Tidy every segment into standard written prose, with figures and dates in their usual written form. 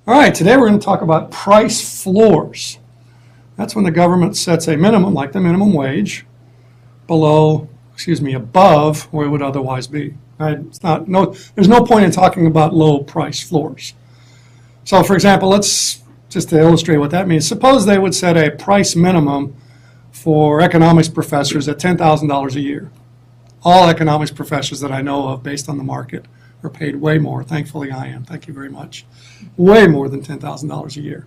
All right, today we're going to talk about price floors. That's when the government sets a minimum, like the minimum wage, above where it would otherwise be. Right? There's no point in talking about low price floors. So, for example, let's just to illustrate what that means. Suppose they would set a price minimum for economics professors at $10,000 a year. All economics professors that I know of, based on the market, are paid way more. Thankfully, I am. Thank you very much. Way more than $10,000 a year.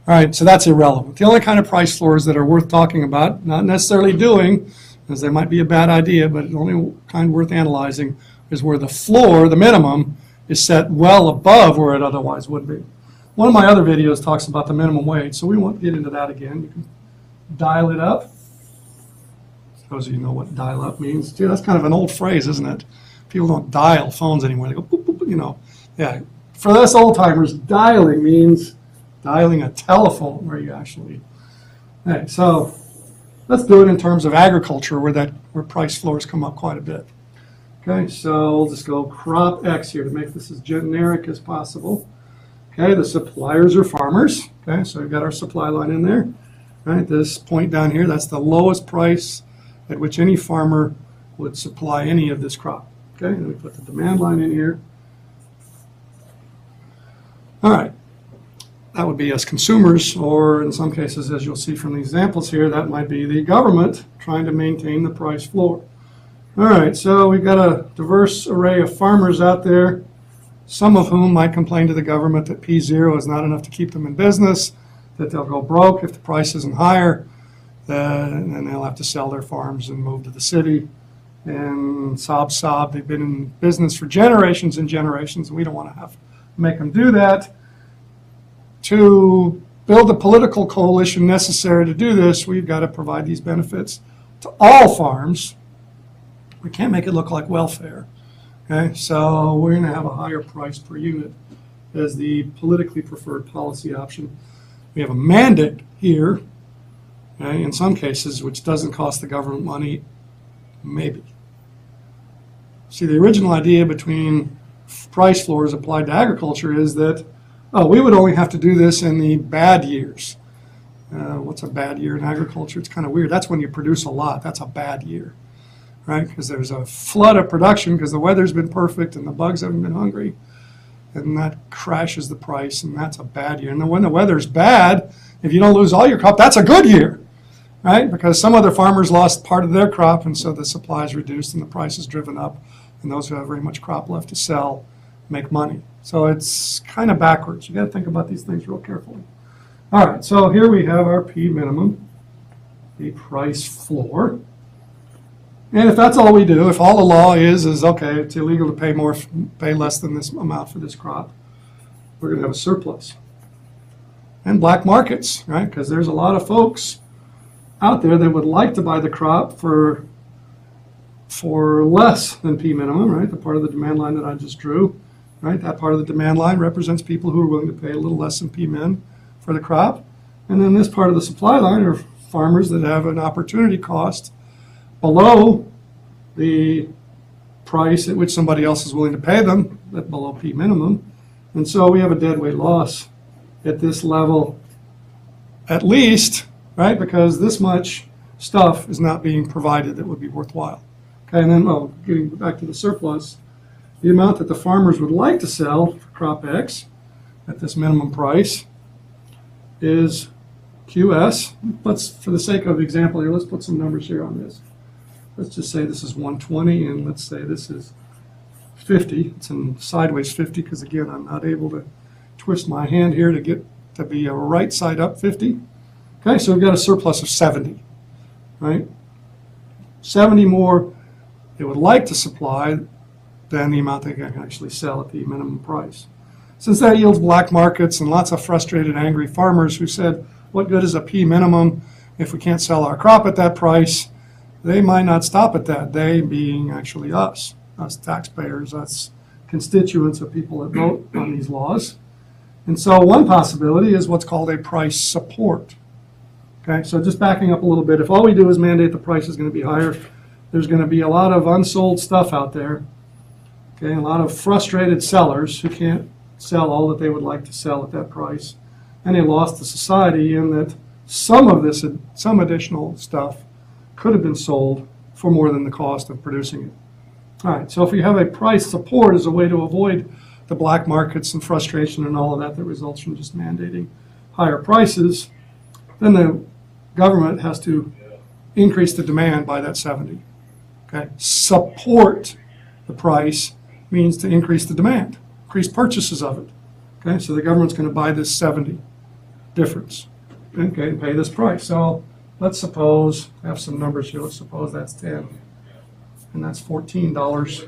All right, so that's irrelevant. The only kind of price floors that are worth talking about, not necessarily doing, because they might be a bad idea, but the only kind worth analyzing is where the floor, the minimum, is set well above where it otherwise would be. One of my other videos talks about the minimum wage, so we won't get into that again. You can dial it up. Those of you know what dial up means. Gee, that's kind of an old phrase, isn't it? People don't dial phones anymore. They go boop, boop, boop, you know. Yeah. For us old timers, dialing means dialing a telephone where you actually. Okay, so let's do it in terms of agriculture where price floors come up quite a bit. Okay, so we'll just go crop X here to make this as generic as possible. Okay, the suppliers are farmers. Okay, so we've got our supply line in there. Right, this point down here, that's the lowest price at which any farmer would supply any of this crop. Okay, and we put the demand line in here. All right, that would be us consumers, or in some cases, as you'll see from the examples here, that might be the government trying to maintain the price floor. All right, so we've got a diverse array of farmers out there, some of whom might complain to the government that P0 is not enough to keep them in business, that they'll go broke if the price isn't higher, and then they'll have to sell their farms and move to the city. And sob, they've been in business for generations and generations, and we don't want to have to make them do that. To build the political coalition necessary to do this, we've got to provide these benefits to all farms. We can't make it look like welfare. Okay, so we're going to have a higher price per unit as the politically preferred policy option. We have a mandate here, okay, in some cases, which doesn't cost the government money, maybe. See, the original idea between price floors applied to agriculture is that, we would only have to do this in the bad years. What's a bad year in agriculture? It's kind of weird. That's when you produce a lot. That's a bad year, right? Because there's a flood of production because the weather's been perfect and the bugs haven't been hungry, and that crashes the price, and that's a bad year. And then when the weather's bad, if you don't lose all your crop, that's a good year, right? Because some other farmers lost part of their crop, and so the supply is reduced and the price is driven up, and those who have very much crop left to sell make money. So it's kind of backwards. You got to think about these things real carefully. All right, so here we have our P minimum, the price floor. And if that's all we do, if all the law is okay, it's illegal to pay less than this amount for this crop, we're going to have a surplus. And black markets, right? Because there's a lot of folks out there that would like to buy the crop for less than P minimum, right? The part of the demand line that I just drew, right? That part of the demand line represents people who are willing to pay a little less than P min for the crop. And then this part of the supply line are farmers that have an opportunity cost below the price at which somebody else is willing to pay them, at below P minimum. And so we have a deadweight loss at this level, at least, right? Because this much stuff is not being provided that would be worthwhile. Okay, and then, getting back to the surplus, the amount that the farmers would like to sell for crop X at this minimum price is QS. For the sake of the example here, let's put some numbers here on this. Let's just say this is 120, and let's say this is 50. It's in sideways 50 because, again, I'm not able to twist my hand here to get to be a right side up 50. Okay, so we've got a surplus of 70, right? 70 more they would like to supply than the amount they can actually sell at the minimum price. Since that yields black markets and lots of frustrated, angry farmers who said, what good is a P minimum if we can't sell our crop at that price? They might not stop at that, they being actually us taxpayers, us constituents of people that vote on these laws. And so one possibility is what's called a price support. Okay, so just backing up a little bit, if all we do is mandate the price is going to be higher, there's going to be a lot of unsold stuff out there, okay, a lot of frustrated sellers who can't sell all that they would like to sell at that price. And they lost to society in that some additional stuff could have been sold for more than the cost of producing it. All right, so if you have a price support as a way to avoid the black markets and frustration and all of that results from just mandating higher prices, then the government has to increase the demand by that 70. Okay, support the price means to increase the demand, increase purchases of it. Okay, so the government's going to buy this 70 difference, okay, and pay this price. So let's suppose, I have some numbers here, let's suppose that's 10, and that's $14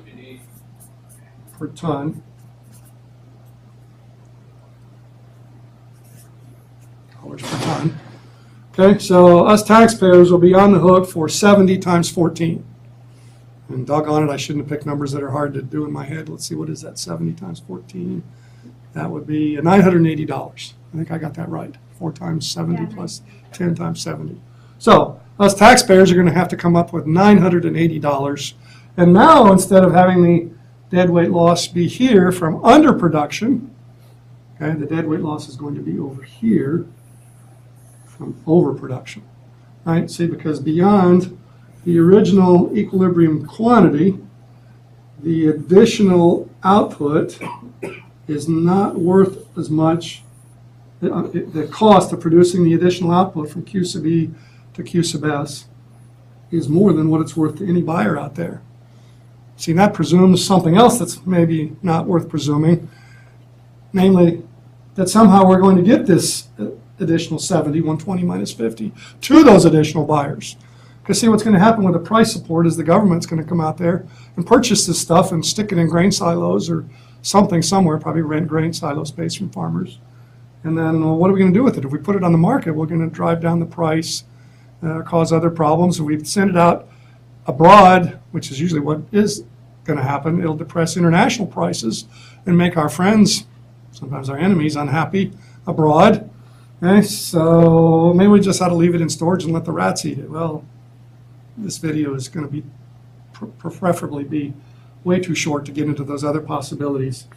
per ton. Dollars per ton. Okay, so us taxpayers will be on the hook for 70 times 14. And doggone it, I shouldn't have picked numbers that are hard to do in my head. Let's see, what is that, 70 times 14? That would be $980. I think I got that right. 4 times 70 plus 10 times 70. So us taxpayers are going to have to come up with $980. And now, instead of having the deadweight loss be here from underproduction, okay, the deadweight loss is going to be over here from overproduction. Right? See, because beyond the original equilibrium quantity, the additional output is not worth as much. The cost of producing the additional output from Q sub E to Q sub S is more than what it's worth to any buyer out there. See, that presumes something else that's maybe not worth presuming, namely that somehow we're going to get this additional 70, 120 minus 50, to those additional buyers. Because see, what's going to happen with the price support is the government's going to come out there and purchase this stuff and stick it in grain silos or something somewhere, probably rent grain silo space from farmers. And then, well, what are we going to do with it? If we put it on the market, we're going to drive down the price, cause other problems. If we send it out abroad, which is usually what is going to happen, it'll depress international prices and make our friends, sometimes our enemies, unhappy abroad. Okay, so maybe we just ought to leave it in storage and let the rats eat it. Well, this video is going to be preferably be way too short to get into those other possibilities.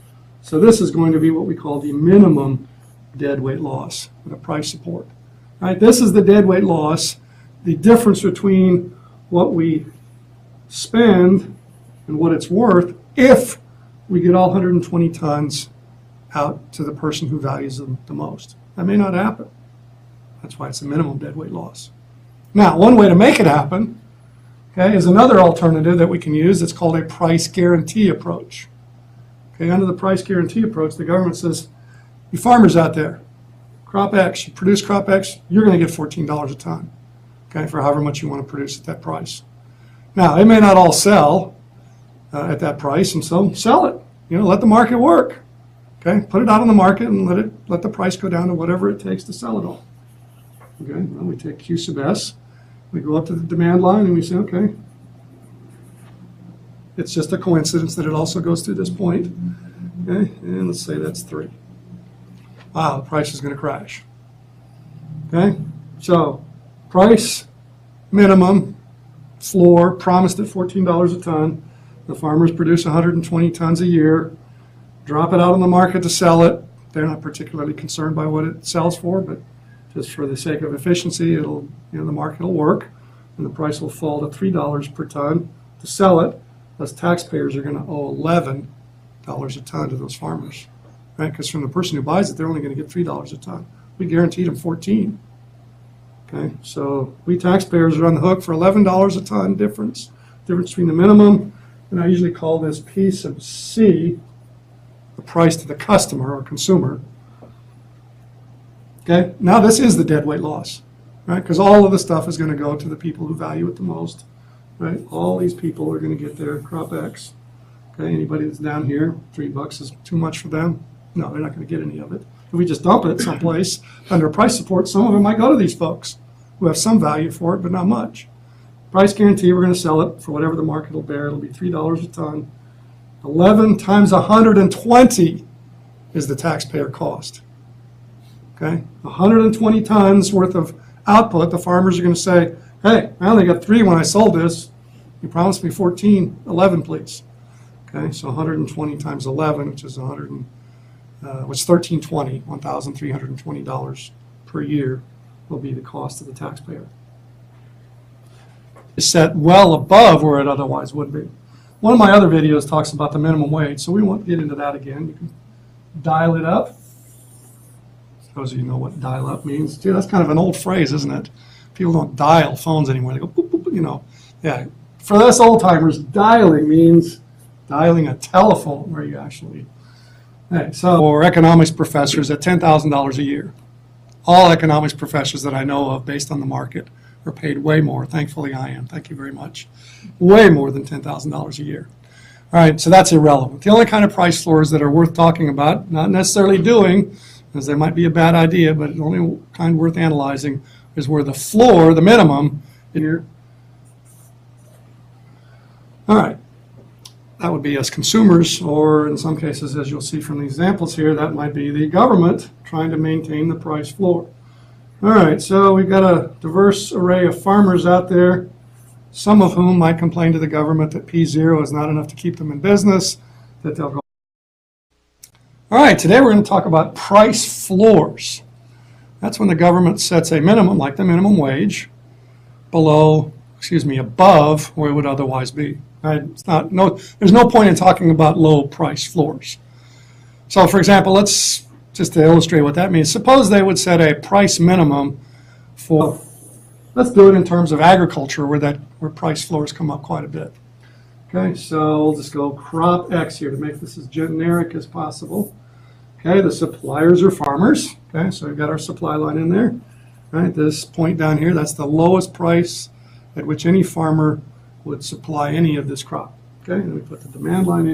So this is going to be what we call the minimum deadweight loss with a price support. All right, this is the deadweight loss, the difference between what we spend and what it's worth if we get all 120 tons out to the person who values them the most. That may not happen. That's why it's a minimum deadweight loss. Now, one way to make it happen, okay, is another alternative that we can use. It's called a price guarantee approach. Okay, under the price guarantee approach, the government says, you farmers out there, crop X, you produce crop X, you're going to get $14 a ton, okay, for however much you want to produce at that price. Now, it may not all sell at that price, and so sell it. You know, let the market work. Okay, put it out on the market and let the price go down to whatever it takes to sell it all. Okay, well, we take Q sub S, we go up to the demand line and we say, okay, it's just a coincidence that it also goes through this point. Okay, and let's say that's 3. Wow, the price is going to crash. Okay, so price minimum floor promised at $14 a ton. The farmers produce 120 tons a year. Drop it out on the market to sell it. They're not particularly concerned by what it sells for, but just for the sake of efficiency, the market will work, and the price will fall to $3 per ton to sell it. Thus, taxpayers are going to owe $11 a ton to those farmers, right? Because from the person who buys it, they're only going to get $3 a ton. We guaranteed them 14. Okay, so we taxpayers are on the hook for $11 a ton difference between the minimum, and I usually call this P sub C, the price to the customer or consumer. Okay, now this is the deadweight loss, right? Because all of the stuff is going to go to the people who value it the most, right? All these people are going to get their crop X. Okay, anybody that's down here, $3 is too much for them. No, they're not going to get any of it. If we just dump it someplace under price support, some of it might go to these folks who have some value for it, but not much. Price guarantee, we're going to sell it for whatever the market will bear. It'll be $3 a ton. 11 times 120 is the taxpayer cost. Okay, 120 tons worth of output. The farmers are going to say, hey, I only got 3 when I sold this. You promised me 14, 11 please. Okay, so 120 times 11, which is 100, which is $1,320 per year will be the cost to the taxpayer. It's set well above where it otherwise would be. One of my other videos talks about the minimum wage, so we won't get into that again. You can dial it up. Those of you know what dial up means. Dude, that's kind of an old phrase, isn't it? People don't dial phones anymore. They go boop, boop, boop, you know. Yeah. For us old timers, dialing means dialing a telephone where you actually. Okay, so for economics professors at $10,000 a year, all economics professors that I know of based on the market are paid way more. Thankfully, I am. Thank you very much. Way more than $10,000 a year. All right, so that's irrelevant. The only kind of price floors that are worth talking about, not necessarily doing, because they might be a bad idea, but the only kind worth analyzing is where the floor, the minimum, here. All right. That would be us consumers, or in some cases, as you'll see from the examples here, that might be the government trying to maintain the price floor. All right, so we've got a diverse array of farmers out there, some of whom might complain to the government that P0 is not enough to keep them in business, that they'll go. All right, today we're going to talk about price floors. That's when the government sets a minimum, like the minimum wage, above where it would otherwise be. Right? There's no point in talking about low price floors. So for example, just to illustrate what that means, suppose they would set a price minimum for, let's do it in terms of agriculture where price floors come up quite a bit. Okay, so we'll just go crop X here to make this as generic as possible. Okay, the suppliers are farmers. Okay, so we've got our supply line in there. Right, this point down here, that's the lowest price at which any farmer would supply any of this crop. Okay, and we put the demand line in.